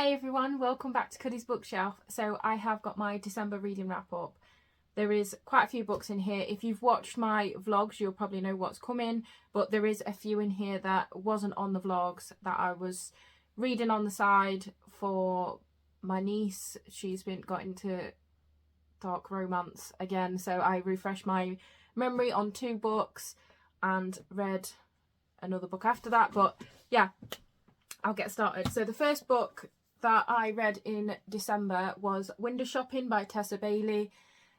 Hey everyone, welcome back to Cuddy's bookshelf. So I have got my December reading wrap up. There is quite a few books in here. If you've watched my vlogs, you'll probably know what's coming, but there is a few in here that wasn't on the vlogs that I was reading on the side for my niece. She's got into dark romance again, so I refreshed my memory on 2 books and read another book after that. But yeah, I'll get started. So the first book that I read in December was Window Shopping by Tessa Bailey.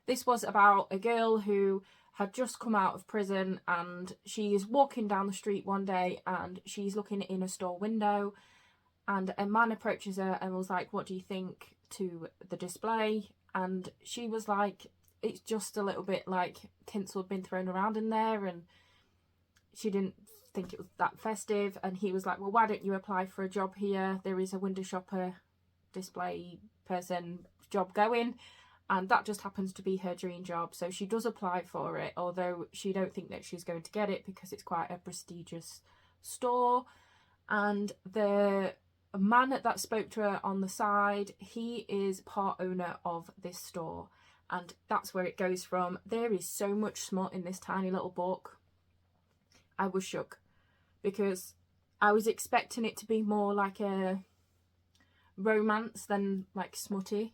This was about a girl who had just come out of prison, and she is walking down the street one day and she's looking in a store window, and a man approaches her and was like, "What do you think to the display?" And she was like, "It's just a little bit like tinsel had been thrown around in there," and she didn't think it was that festive. And he was like, "Well, why don't you apply for a job here? There is a window shopper display person job going." And that just happens to be her dream job, so she does apply for it, although she don't think that she's going to get it because it's quite a prestigious store. And the man that spoke to her on the side, he is part owner of this store, and that's where it goes from. There is so much smut in this tiny little book. I was shook because I was expecting it to be more like a romance than like smutty,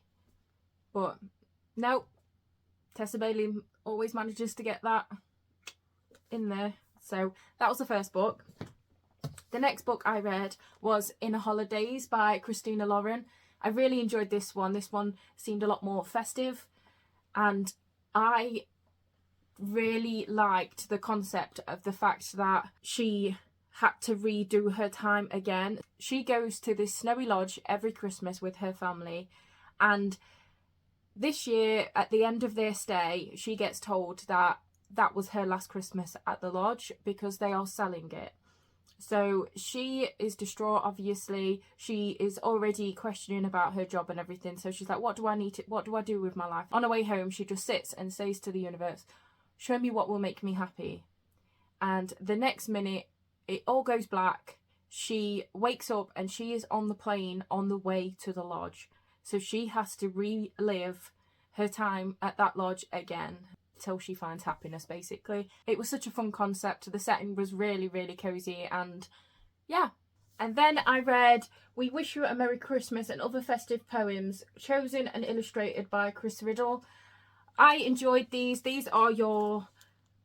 but no, Tessa Bailey always manages to get that in there. So that was the first book. The next book I read was Inner Holidays by Christina Lauren. I really enjoyed this one. This one seemed a lot more festive, and I really liked the concept of the fact that she had to redo her time again. She goes to this snowy lodge every Christmas with her family, and this year, at the end of their stay, she gets told that that was her last Christmas at the lodge because they are selling it. So she is distraught, obviously. She is already questioning about her job and everything. So she's like, what do I do with my life? On her way home, she just sits and says to the universe, "Show me what will make me happy." And the next minute, it all goes black. She wakes up and she is on the plane on the way to the lodge. So she has to relive her time at that lodge again till she finds happiness, basically. It was such a fun concept. The setting was really, really cozy, and yeah. And then I read We Wish You a Merry Christmas and Other Festive Poems, chosen and illustrated by Chris Riddle. I enjoyed these. These are your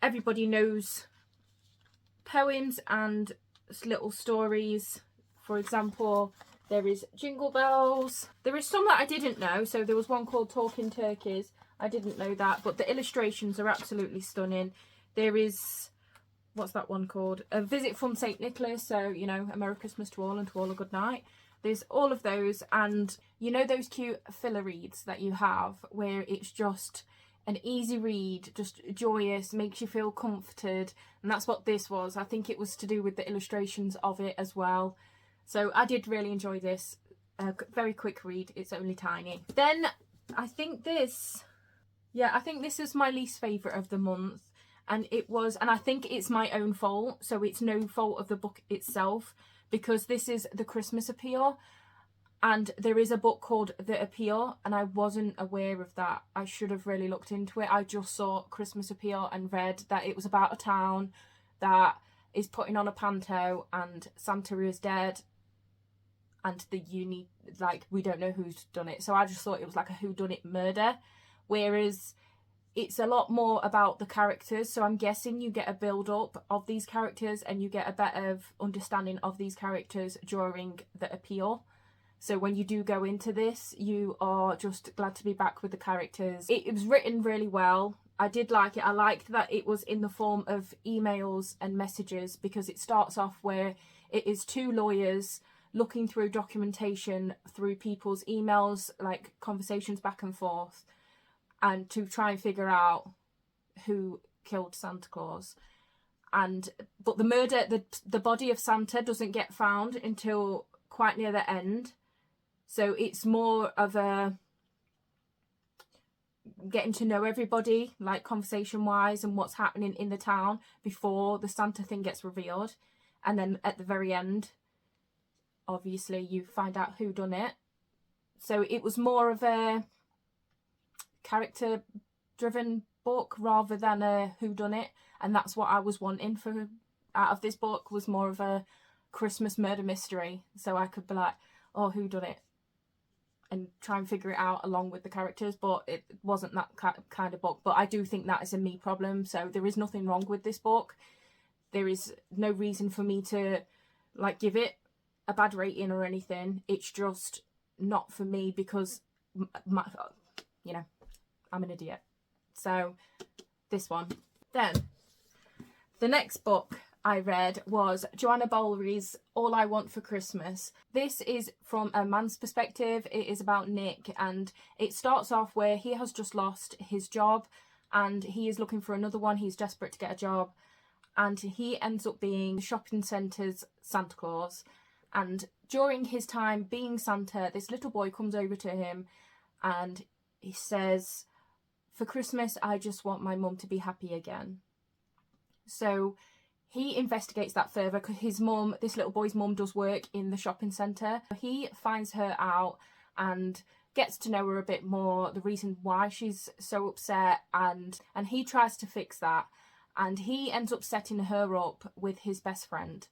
everybody knows poems and little stories. For example, there is Jingle Bells. There is some that I didn't know. So there was one called Talking Turkeys. I didn't know that, but the illustrations are absolutely stunning. There is, what's that one called? A Visit from St. Nicholas. So, you know, a Merry Christmas to all and to all a good night. There's all of those, and you know those cute filler reads that you have where it's just an easy read, just joyous, makes you feel comforted, and that's what this was. I think it was to do with the illustrations of it as well. So I did really enjoy this. Very quick read. It's only tiny. Then I think this is my least favourite of the month, and I think it's my own fault, so it's no fault of the book itself, because this is The Christmas Appeal, and there is a book called The Appeal, and I wasn't aware of that. I should have really looked into it. I just saw Christmas Appeal and read that it was about a town that is putting on a panto and Santa is dead, and we don't know who's done it. So I just thought it was like a whodunit murder, whereas it's a lot more about the characters. So I'm guessing you get a build up of these characters and you get a better understanding of these characters during the appeal. So when you do go into this, you are just glad to be back with the characters. It was written really well. I did like it. I liked that it was in the form of emails and messages, because it starts off where it is 2 lawyers looking through documentation through people's emails, like conversations back and forth, and to try and figure out who killed Santa Claus. But the murder, the body of Santa doesn't get found until quite near the end. So it's more of a getting to know everybody, like conversation wise, and what's happening in the town before the Santa thing gets revealed. And then at the very end, obviously you find out who done it. So it was more of a character driven book rather than a whodunit, and that's what I was wanting for out of this book, was more of a Christmas murder mystery, so I could be like, oh, whodunit, and try and figure it out along with the characters. But it wasn't that kind of book. But I do think that is a me problem, so there is nothing wrong with this book. There is no reason for me to like give it a bad rating or anything. It's just not for me because you know, I'm an idiot. So this one. Then the next book I read was Joanna Bowlery's All I Want for Christmas. This is from a man's perspective. It is about Nick, and it starts off where he has just lost his job and he is looking for another one. He's desperate to get a job, and he ends up being the shopping centre's Santa Claus. And during his time being Santa, this little boy comes over to him and he says, for Christmas, I just want my mum to be happy again. So he investigates that further because his mum, this little boy's mum, does work in the shopping centre. He finds her out and gets to know her a bit more, the reason why she's so upset, and he tries to fix that. And he ends up setting her up with his best friend.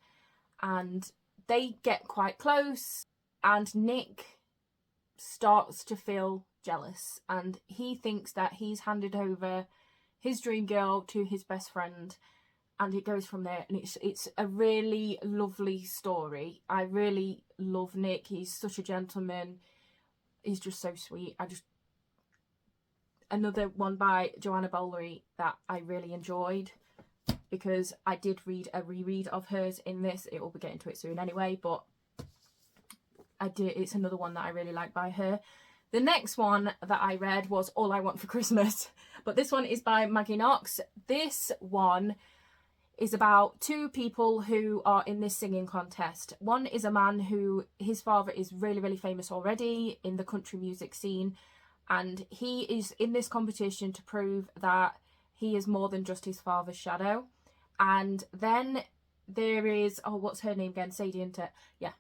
And they get quite close, and Nick starts to feel jealous, and he thinks that he's handed over his dream girl to his best friend, and it goes from there. And it's a really lovely story. I really love Nick. He's such a gentleman. He's just so sweet. Another one by Joanna Bowlery that I really enjoyed, because I did read a reread of hers in this. It will be getting to it soon anyway, but it's another one that I really like by her. The next one that I read was All I Want for Christmas, but this one is by Maggie Knox. This one is about two people who are in this singing contest. One is a man who, his father is really, really famous already in the country music scene, and he is in this competition to prove that he is more than just his father's shadow. And then there is, oh, what's her name again? Sadie, isn't it? Yeah.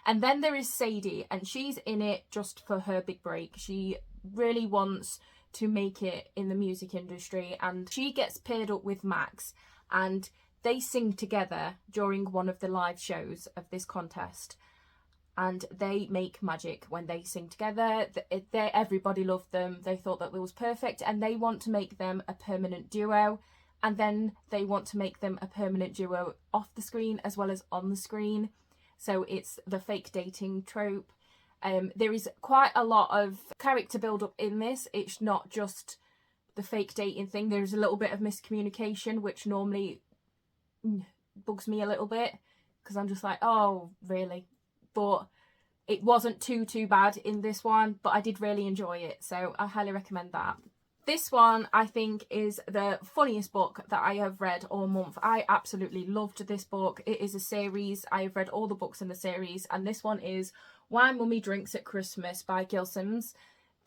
And then there is Sadie, and she's in it just for her big break. She really wants to make it in the music industry, and she gets paired up with Max, and they sing together during one of the live shows of this contest. And they make magic when they sing together. Everybody loved them. They thought that it was perfect, and they want to make them a permanent duo. And then they want to make them a permanent duo off the screen as well as on the screen. So it's the fake dating trope. There is quite a lot of character build up in this. It's not just the fake dating thing. There's a little bit of miscommunication, which normally bugs me a little bit, because I'm just like, oh, really? But it wasn't too bad in this one, but I did really enjoy it, so I highly recommend that. This one, I think, is the funniest book that I have read all month. I absolutely loved this book. It is a series. I have read all the books in the series, and this one is Why Mummy Drinks at Christmas by Gil Sims.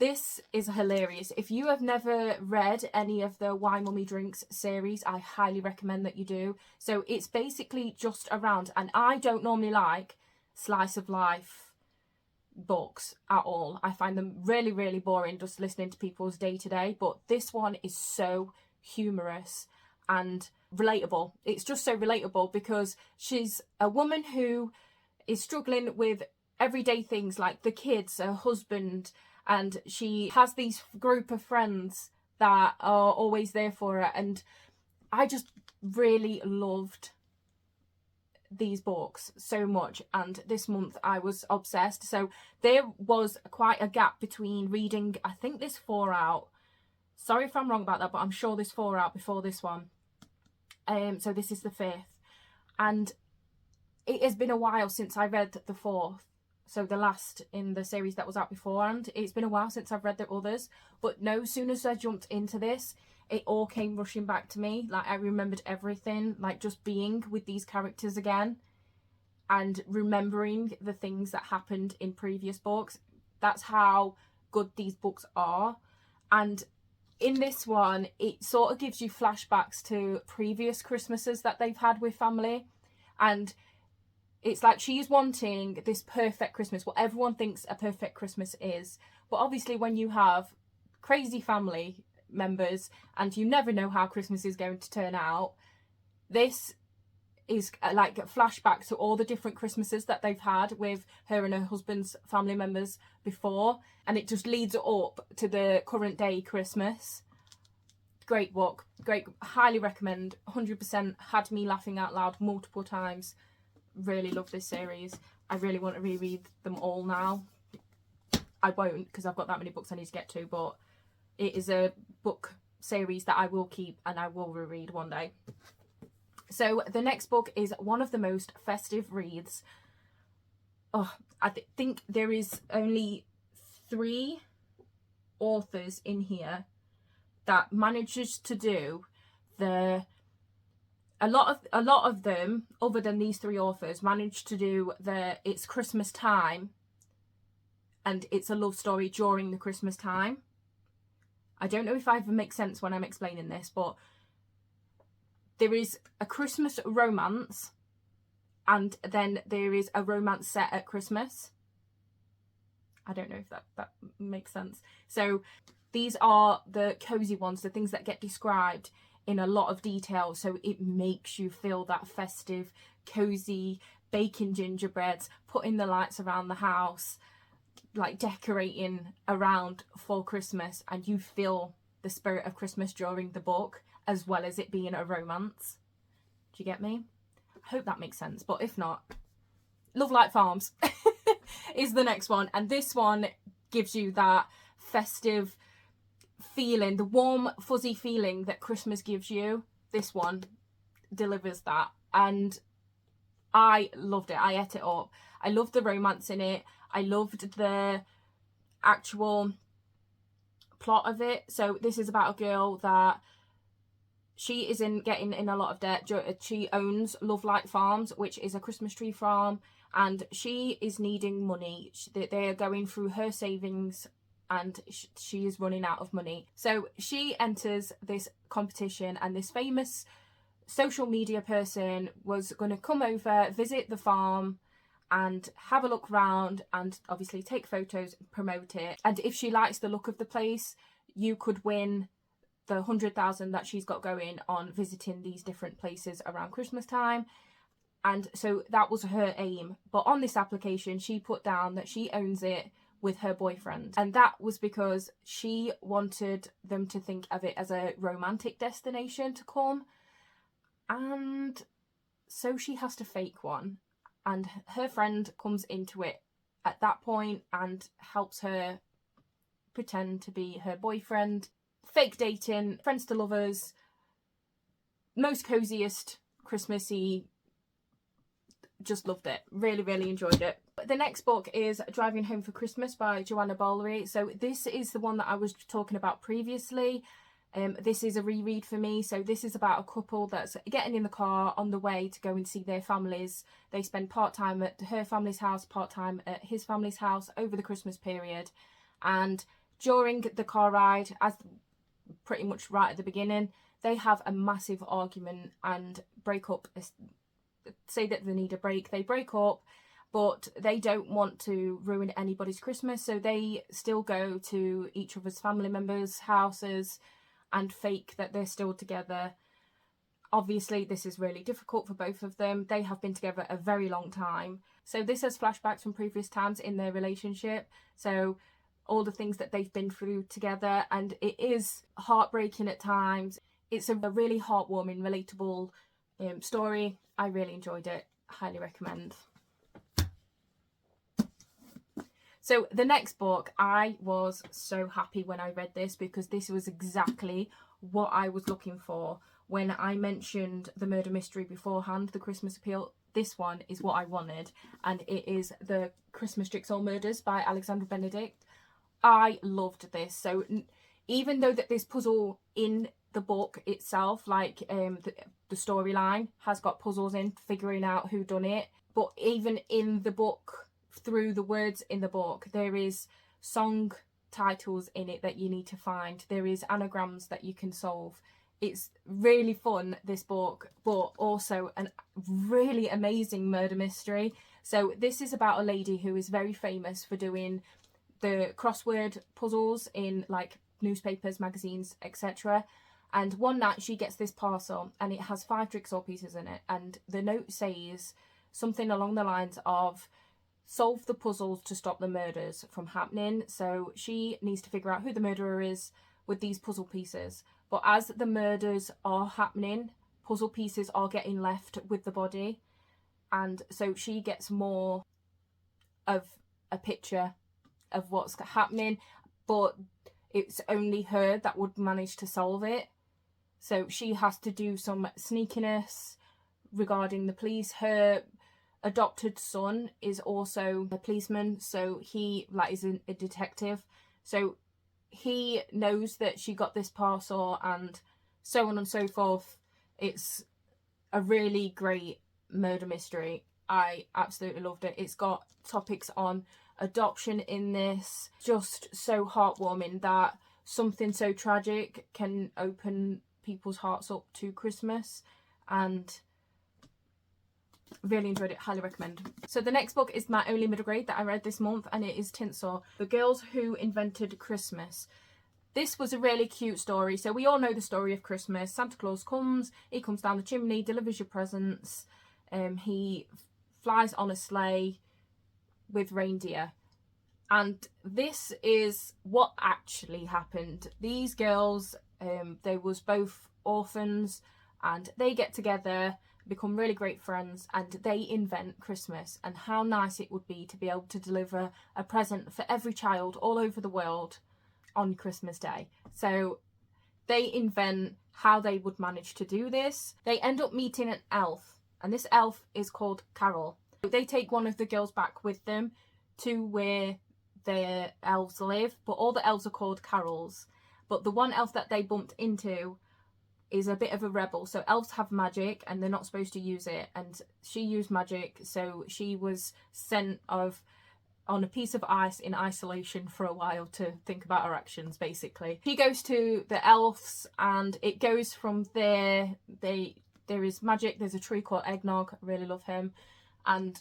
This is hilarious. If you have never read any of the Why Mummy Drinks series, I highly recommend that you do. So it's basically just around, and I don't normally like slice of life books at all. I find them really, really boring just listening to people's day-to-day, but this one is so humorous and relatable. It's just so relatable because she's a woman who is struggling with everyday things like the kids, her husband, and she has these group of friends that are always there for her, and I just really loved these books so much, and this month I was obsessed. So there was quite a gap between reading, I think this 4 out, sorry if I'm wrong about that, but I'm sure there's 4 out before this one. So this is the 5th, and it has been a while since I read the 4th, so the last in the series that was out beforehand. It's been a while since I've read the others, but no, as soon as I jumped into this, it all came rushing back to me. Like, I remembered everything, like just being with these characters again and remembering the things that happened in previous books. That's how good these books are. And in this one, it sort of gives you flashbacks to previous Christmases that they've had with family. And It's like she's wanting this perfect Christmas, what everyone thinks a perfect Christmas is. But obviously when you have crazy family members and you never know how Christmas is going to turn out, this is like a flashback to all the different Christmases that they've had with her and her husband's family members before, and it just leads up to the current day Christmas. Great book, great, highly recommend, 100%, had me laughing out loud multiple times. Really love this series. I really want to reread them all now. I won't because I've got that many books I need to get to, but it is a book series that I will keep and I will reread one day. So the next book is one of the most festive reads. Oh, I think there is only 3 authors in here that manages to do a lot of them, other than these 3 authors, managed to do it's Christmas time and it's a love story during the Christmas time. I don't know if I ever make sense when I'm explaining this, but there is a Christmas romance and then there is a romance set at Christmas. I don't know if that makes sense. So these are the cozy ones, the things that get described in a lot of detail, so it makes you feel that festive, cozy, baking gingerbreads, putting the lights around the house, like decorating around for Christmas, and you feel the spirit of Christmas during the book, as well as it being a romance. Do you get me? I hope that makes sense, but if not, Love Like Farms is the next one, and this one gives you that festive feeling, the warm fuzzy feeling that Christmas gives you. This one delivers that, and I loved it. I ate it up. I loved the romance in it. I loved the actual plot of it. So this is about a girl that she isn't getting in a lot of debt. She owns Love Like Farms, which is a Christmas tree farm, and she is needing money. They are going through her savings and she is running out of money. So she enters this competition, and this famous social media person was going to come over, visit the farm and have a look around and obviously take photos and promote it. And if she likes the look of the place, you could win the 100,000 that she's got going on visiting these different places around Christmas time. And so that was her aim. But on this application, she put down that she owns it with her boyfriend, and that was because she wanted them to think of it as a romantic destination to come, and so she has to fake one, and her friend comes into it at that point and helps her pretend to be her boyfriend. Fake dating, friends to lovers, most coziest Christmassy. Just loved it. Really, really enjoyed it. The next book is Driving Home for Christmas by Joanna Ballery. So this is the one that I was talking about previously. This is a reread for me. So this is about a couple that's getting in the car on the way to go and see their families. They spend part-time at her family's house, part-time at his family's house over the Christmas period. And during the car ride, as pretty much right at the beginning, they have a massive argument and break up. Say that they need a break, they break up, but they don't want to ruin anybody's Christmas, so they still go to each other's family members' houses and fake that they're still together. Obviously this is really difficult for both of them. They have been together a very long time, so this has flashbacks from previous times in their relationship, so all the things that they've been through together, and it is heartbreaking at times. It's a really heartwarming, relatable story. I really enjoyed it. Highly recommend. So the next book, I was so happy when I read this, because this was exactly what I was looking for when I mentioned the murder mystery beforehand, The Christmas Appeal. This one is what I wanted, and it is The Christmas Jigsaw Murders by Alexandra Benedict. I loved this. So even though that this puzzle in the book itself, like the storyline has got puzzles in figuring out who done it, but even in the book, through the words in the book, there is song titles in it that you need to find. There is anagrams that you can solve It's really fun, this book, but also a really amazing murder mystery. So this is about a lady who is very famous for doing the crossword puzzles in like newspapers, magazines, etc. And one night she gets this parcel and it has 5 jigsaw pieces in it, and the note says something along the lines of solve the puzzles to stop the murders from happening. So she needs to figure out who the murderer is with these puzzle pieces. But as the murders are happening, puzzle pieces are getting left with the body, and so she gets more of a picture of what's happening, but it's only her that would manage to solve it. So she has to do some sneakiness regarding the police. Her adopted son is also a policeman, so he is a detective. So he knows that she got this parcel and so on and so forth. It's a really great murder mystery. I absolutely loved it. It's got topics on adoption in this, just so heartwarming that something so tragic can open people's hearts up to Christmas, and really enjoyed it. Highly recommend. So the next book is my only middle grade that I read this month, and it is Tinsel, The Girls Who Invented Christmas. This was a really cute story. So we all know the story of Christmas. Santa Claus comes, he comes down the chimney, delivers your presents. He flies on a sleigh with reindeer. And this is what actually happened. These girls, they was both orphans, and they get together, become really great friends, and they invent Christmas, and how nice it would be to be able to deliver a present for every child all over the world on Christmas Day. So they invent how they would manage to do this. They end up meeting an elf, and this elf is called Carol. They take one of the girls back with them to where the elves live, but all the elves are called Carols. But the one elf that they bumped into is a bit of a rebel. So elves have magic and they're not supposed to use it, and she used magic, so she was sent on a piece of ice in isolation for a while to think about her actions, basically. He goes to the elves, and it goes from there. There is magic. There's a tree called Eggnog. I really love him, and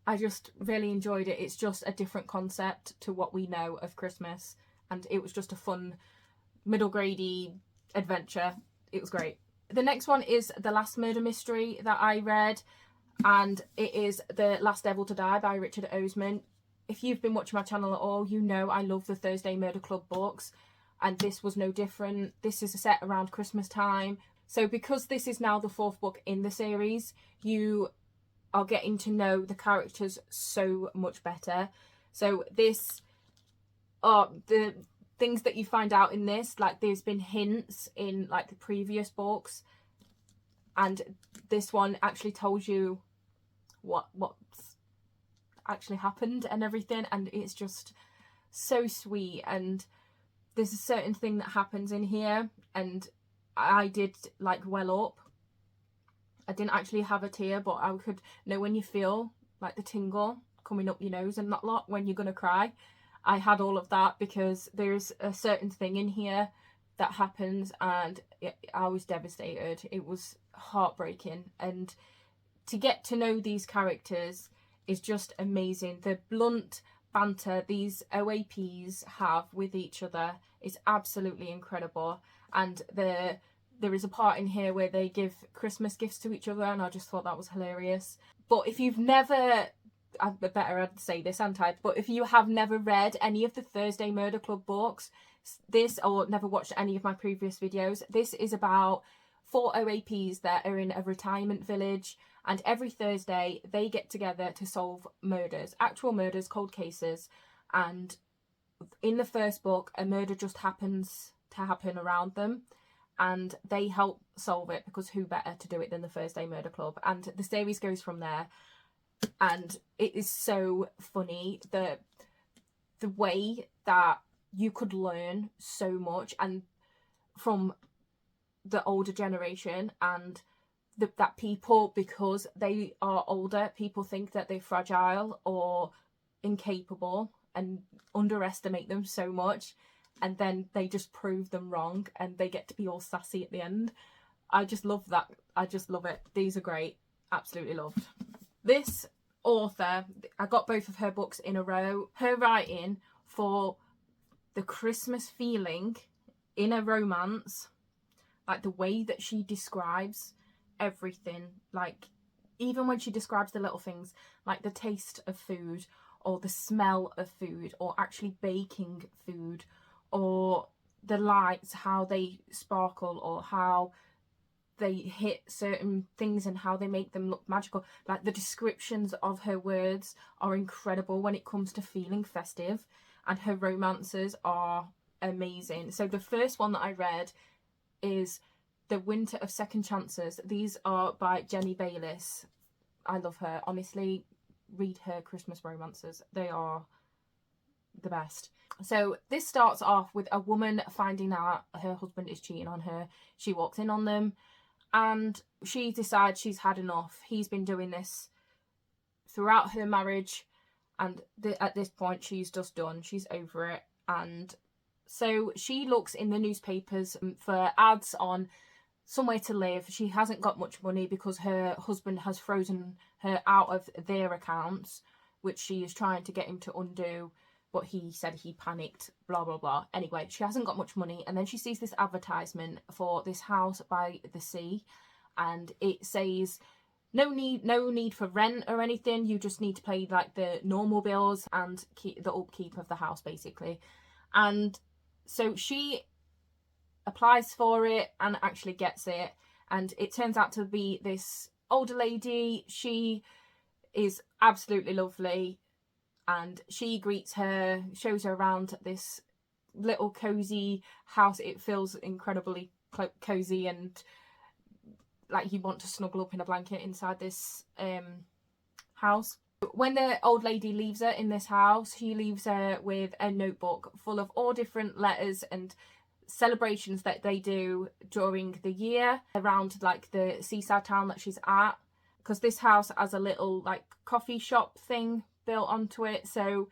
I just really enjoyed it. It's just a different concept to what we know of Christmas, and it was just a fun middle grade-y adventure. It was great. The next one is the last murder mystery that I read, and it is The Last Devil to Die by Richard Osman. If you've been watching my channel at all, you know I love the Thursday Murder Club books, and this was no different. This is set around Christmas time. So because this is now the 4th book in the series, you are getting to know the characters so much better. So this, the things that you find out in this, like there's been hints in like the previous books, and this one actually told you what's actually happened and everything, and it's just so sweet. And there's a certain thing that happens in here, and I did like well up. I didn't actually have a tear, but I could know when you feel like the tingle coming up your nose and that lot when you're gonna cry. I had all of that because there's a certain thing in here that happens, and I was devastated. It was heartbreaking, and to get to know these characters is just amazing. The blunt banter these OAPs have with each other is absolutely incredible, and there is a part in here where they give Christmas gifts to each other, and I just thought that was hilarious. But if you've never, I better I'd say this, hadn't I? But if you have never read any of the Thursday Murder Club books, this, or never watched any of my previous videos, this is about 4 OAPs that are in a retirement village, and every Thursday they get together to solve murders, actual murders, cold cases. And in the first book, a murder just happens to happen around them, and they help solve it, because who better to do it than the Thursday Murder Club? And the series goes from there, and it is so funny, the way that you could learn so much, and from the older generation, and that people, because they are older, people think that they're fragile or incapable and underestimate them so much. and then they just prove them wrong and they get to be all sassy at the end. I just love that. I just love it. These are great. Absolutely loved. This author, I got both of her books in a row. Her writing for the Christmas feeling in a romance, like the way that she describes everything, like even when she describes the little things like the taste of food or the smell of food or actually baking food or the lights, how they sparkle or how they hit certain things and how they make them look magical. Like the descriptions of her words are incredible when it comes to feeling festive, and her romances are amazing. So the first one that I read is The Winter of Second Chances. These are by Jenny Bayliss. I love her. Honestly, read her Christmas romances. They are the best. So this starts off with a woman finding out her husband is cheating on her. She walks in on them and she decides she's had enough. He's been doing this throughout her marriage, and at this point she's just done. She's over it. And so she looks in the newspapers for ads on somewhere to live. She hasn't got much money because her husband has frozen her out of their accounts, which she is trying to get him to undo, but he said he panicked, blah blah blah. Anyway, she hasn't got much money, and then she sees this advertisement for this house by the sea, and it says no need for rent or anything. You just need to pay like the normal bills and keep the upkeep of the house basically. And so she applies for it and actually gets it, and it turns out to be this older lady. She is absolutely lovely, and she greets her, shows her around this little cozy house. It feels incredibly cozy and like you want to snuggle up in a blanket inside this house. When the old lady leaves her in this house, she leaves her with a notebook full of all different letters and celebrations that they do during the year around like the seaside town that she's at, because this house has a little like coffee shop thing built onto it. So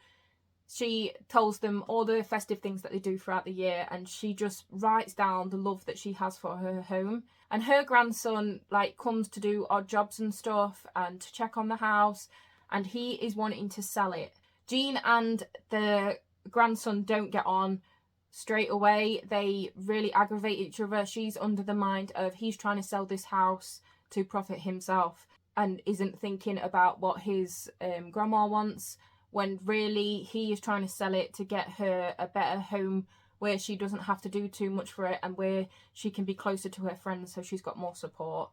she tells them all the festive things that they do throughout the year, and she just writes down the love that she has for her home. And her grandson like comes to do odd jobs and stuff and to check on the house, and he is wanting to sell it. Jean and the grandson don't get on straight away. They really aggravate each other. She's under the mind of he's trying to sell this house to profit himself and isn't thinking about what his grandma wants, when really he is trying to sell it to get her a better home where she doesn't have to do too much for it and where she can be closer to her friends so she's got more support.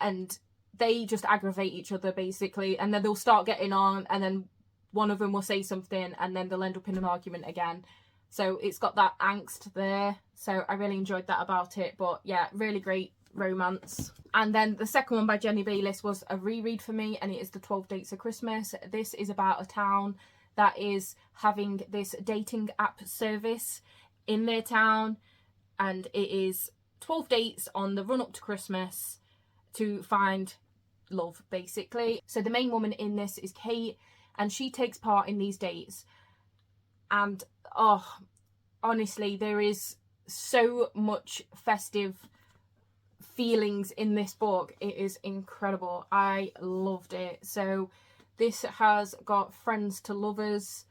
And they just aggravate each other basically, and then they'll start getting on, and then one of them will say something and then they'll end up in an argument again. So it's got that angst there. So I really enjoyed that about it. But yeah, really great romance. And then the second one by Jenny Bayliss was a reread for me, and it is The 12 Dates of Christmas. This is about a town that is having this dating app service in their town, and it is 12 dates on the run up to Christmas to find love basically. So the main woman in this is Kate, and she takes part in these dates, and oh, honestly, there is so much festive feelings in this book. It is incredible. I loved it. So this has got friends to lovers,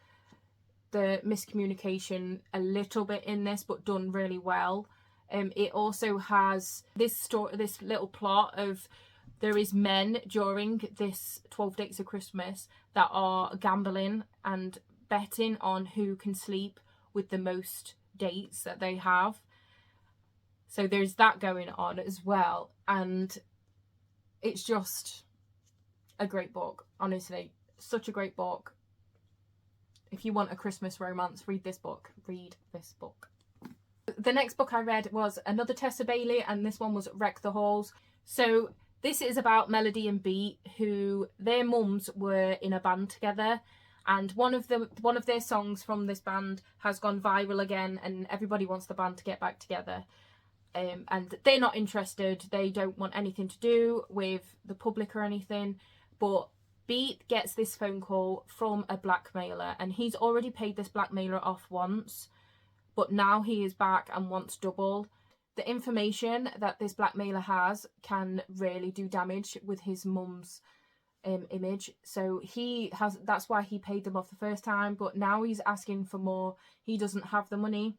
the miscommunication a little bit in this, but done really well. It also has this story, this little plot of there is men during this 12 Dates of Christmas that are gambling and betting on who can sleep with the most dates that they have. So there's that going on as well, and it's just a great book. Honestly, such a great book. If you want a Christmas romance, read this book. Read this book. The next book I read was another Tessa Bailey, and this one was Wreck the Halls. So this is about Melody and Beat, who their mums were in a band together, and one of their songs from this band has gone viral again, and everybody wants the band to get back together. And they're not interested. They don't want anything to do with the public or anything. But Beat gets this phone call from a blackmailer, and he's already paid this blackmailer off once. but now he is back and wants double. The information that this blackmailer has can really do damage with his mum's image. So that's why he paid them off the first time, but now he's asking for more. He doesn't have the money.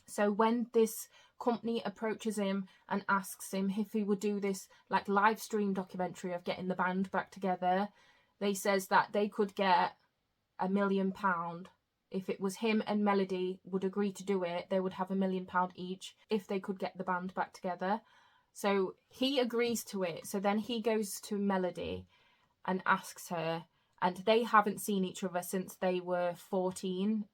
So when this company approaches him and asks him if he would do this like live stream documentary of getting the band back together, they says that they could get £1 million. If it was him and Melody would agree to do it, they would have £1 million each if they could get the band back together. So he agrees to it. So then he goes to Melody and asks her, and they haven't seen each other since they were 14.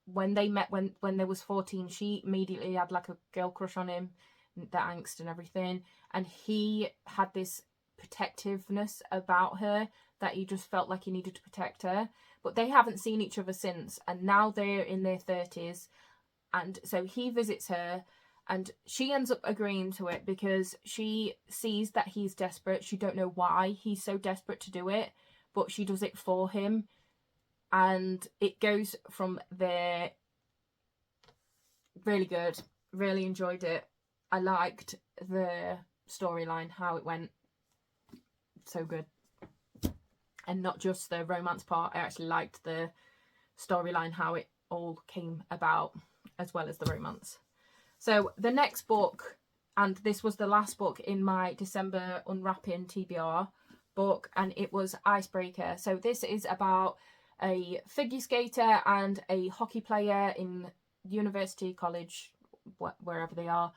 When they met when they was 14, she immediately had like a girl crush on him, the angst and everything, and he had this protectiveness about her that he just felt like he needed to protect her. But they haven't seen each other since, and now they're in their 30s, and so he visits her, and she ends up agreeing to it because she sees that he's desperate. She don't know why he's so desperate to do it, but she does it for him. And it goes from there. Really good. Really enjoyed it. I liked the storyline, how it went. So good. And not just the romance part. I actually liked the storyline, how it all came about, as well as the romance. So the next book, and this was the last book in my December Unwrapping TBR book, and it was Icebreaker. So this is about a figure skater and a hockey player in university, college, wherever they are,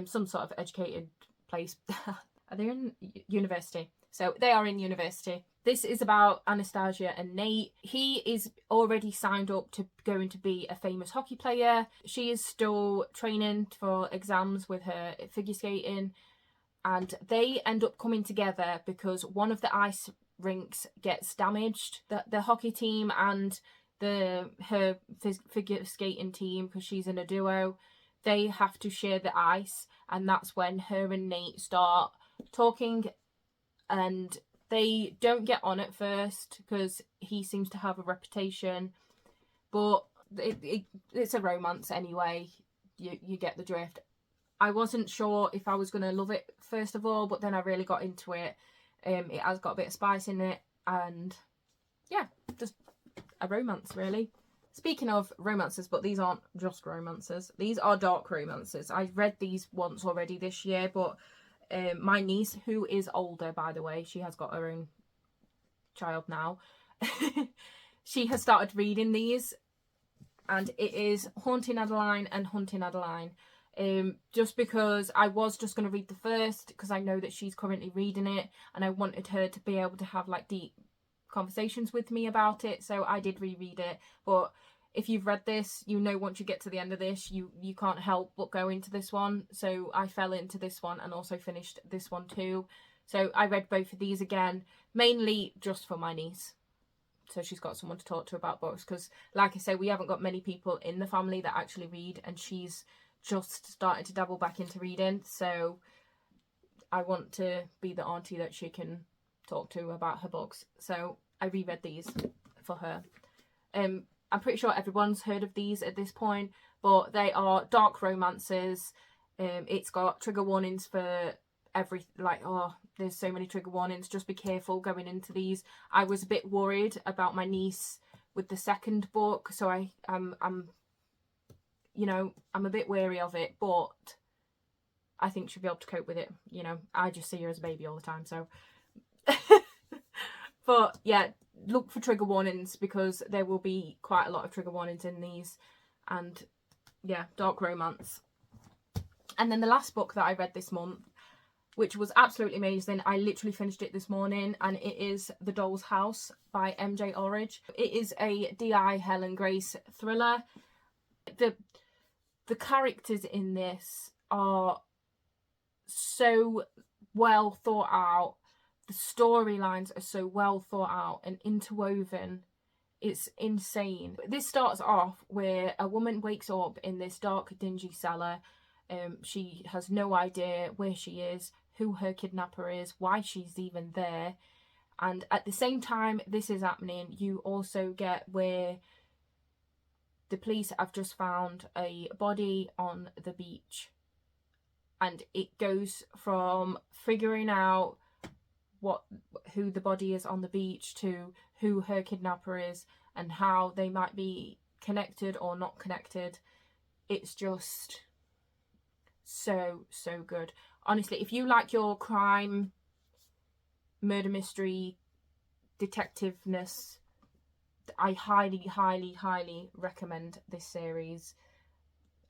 some sort of educated place. Are they in university? So they are in university. This is about Anastasia and Nate. He is already signed up to going to be a famous hockey player. She is still training for exams with her figure skating, and they end up coming together because one of the ice rinks gets damaged. The hockey team and her figure skating team, because she's in a duo, they have to share the ice, and that's when her and Nate start talking, and they don't get on at first because he seems to have a reputation, but it's a romance anyway. You get the drift. I wasn't sure if I was going to love it first of all, but then I really got into it. It has got a bit of spice in it, and yeah, just a romance really. Speaking of romances, but these aren't just romances, these are dark romances. I've read these once already this year, but my niece, who is older by the way, she has got her own child now, she has started reading these, and it is Haunting Adeline and Hunting Adeline. Just because I was just going to read the first, because I know that she's currently reading it, and I wanted her to be able to have like deep conversations with me about it, so I did reread it. But if you've read this, you know once you get to the end of this, you can't help but go into this one. So I fell into this one and also finished this one too. So I read both of these again, mainly just for my niece, so she's got someone to talk to about books, because like I say, we haven't got many people in the family that actually read, and she's just started to dabble back into reading, so I want to be the auntie that she can talk to about her books. So I reread these for her. I'm pretty sure everyone's heard of these at this point, but they are dark romances. It's got trigger warnings for there's so many trigger warnings. Just be careful going into these. I was a bit worried about my niece with the second book, so I'm a bit wary of it, but I think she'll be able to cope with it. I just see her as a baby all the time, so. But yeah, look for trigger warnings, because there will be quite a lot of trigger warnings in these, and yeah, dark romance. And then the last book that I read this month, which was absolutely amazing, I literally finished it this morning, and it is The Doll's House by MJ Orridge. It is a D.I. Helen Grace thriller. The characters in this are so well thought out. The storylines are so well thought out and interwoven. It's insane. This starts off where a woman wakes up in this dark, dingy cellar. She has no idea where she is, who her kidnapper is, why she's even there. And at the same time this is happening, you also get where the police have just found a body on the beach, and it goes from figuring out who the body is on the beach to who her kidnapper is and how they might be connected or not connected. It's just so good. Honestly, if you like your crime, murder mystery, detectiveness, I highly recommend this series.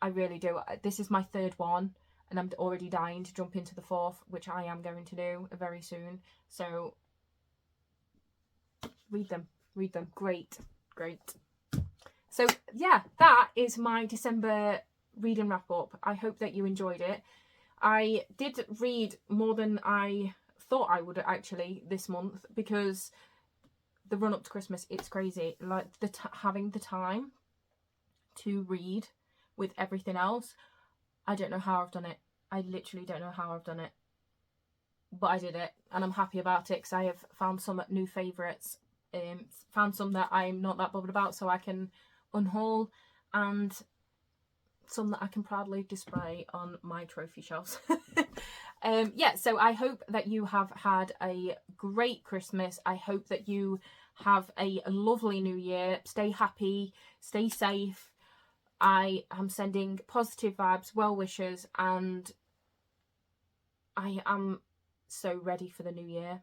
I really do. This is my third one, and I'm already dying to jump into the fourth, which I am going to do very soon. So read them. Great. So yeah, that is my December reading wrap up. I hope that you enjoyed it. I did read more than I thought I would actually this month, because the run up to Christmas, it's crazy. Like having the time to read with everything else. I don't know how I've done it. I literally don't know how I've done it, but I did it, and I'm happy about it because I have found some new favourites. Found some that I'm not that bothered about, so I can unhaul, and some that I can proudly display on my trophy shelves. Yeah, so I hope that you have had a great Christmas. I hope that you have a lovely new year. Stay happy, stay safe. I am sending positive vibes, well wishes, and I am so ready for the new year.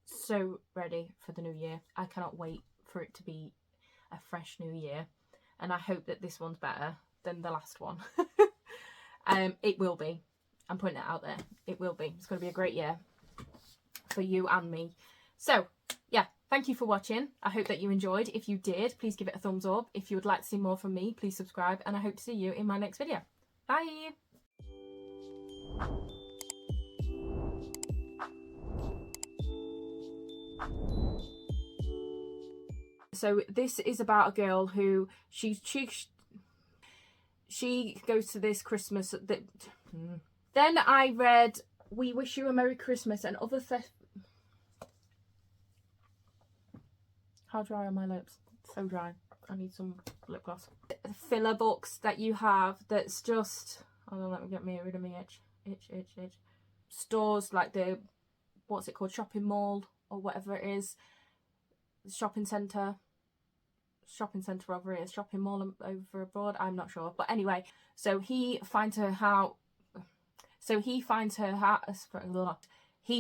So ready for the new year. I cannot wait for it to be a fresh new year, and I hope that this one's better than the last one. It will be. I'm putting it out there. It will be. It's going to be a great year for you and me. So yeah, thank you for watching. I hope that you enjoyed. If you did, please give it a thumbs up. If you would like to see more from me, please subscribe, and I hope to see you in my next video. Bye. So this is about a girl who she goes to this Christmas that. Then I read We Wish You a Merry Christmas and other How dry are my lips? So dry. I need some lip gloss. Filler books that you have that's just, hold on, let me get rid of my itch. Stores like the, what's it called, shopping mall or whatever it is. Shopping centre over here, shopping mall over abroad, I'm not sure. But anyway, so he finds her house. He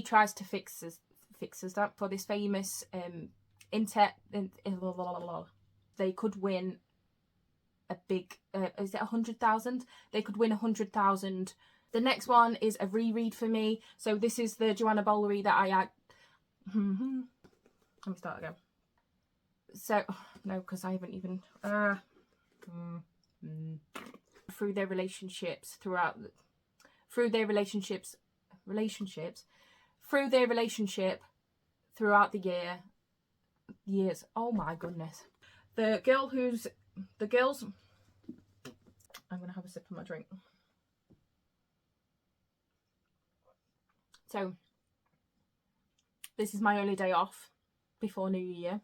tries to fixes that for this famous they could win a big is it 100,000? They could win 100,000. The next one is a reread for me. So this is the Joanna Bowlery that I let me start again. So no, because I haven't even through their relationship throughout the years. Oh my goodness. The girls I'm gonna have a sip of my drink. So this is my only day off before New Year,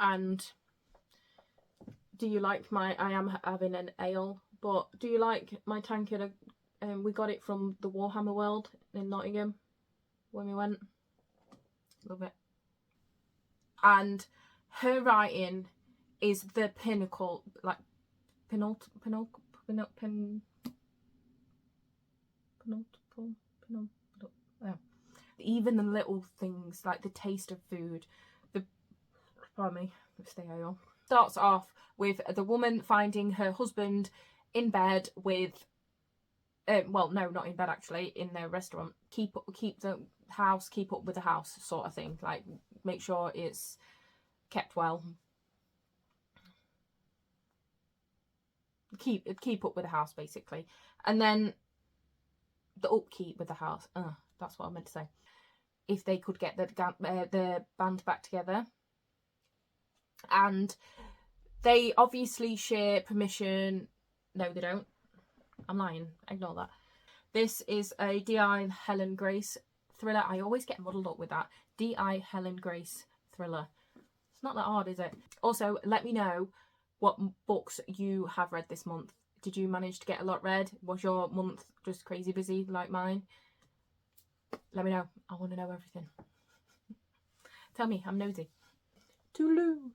and do you like I am having an ale, but do you like my tankard? We got it from the Warhammer World in Nottingham when we went. Love it. And her writing is the pinnacle, like even the little things like the taste of food. Stay on. Starts off with the woman finding her husband in bed with. Well, no, not in bed actually, in their restaurant. Keep up with the house sort of thing. Like, make sure it's kept well. Keep up with the house, basically. And then the upkeep with the house. That's what I meant to say. If they could get the band back together. And they obviously share permission. No, they don't. I'm lying. Ignore that. This is a D.I. Helen Grace thriller. I always get muddled up with that. D.I. Helen Grace thriller. It's not that hard, is it? Also, let me know what books you have read this month. Did you manage to get a lot read? Was your month just crazy busy like mine? Let me know. I want to know everything. Tell me, I'm nosy. Toodaloo.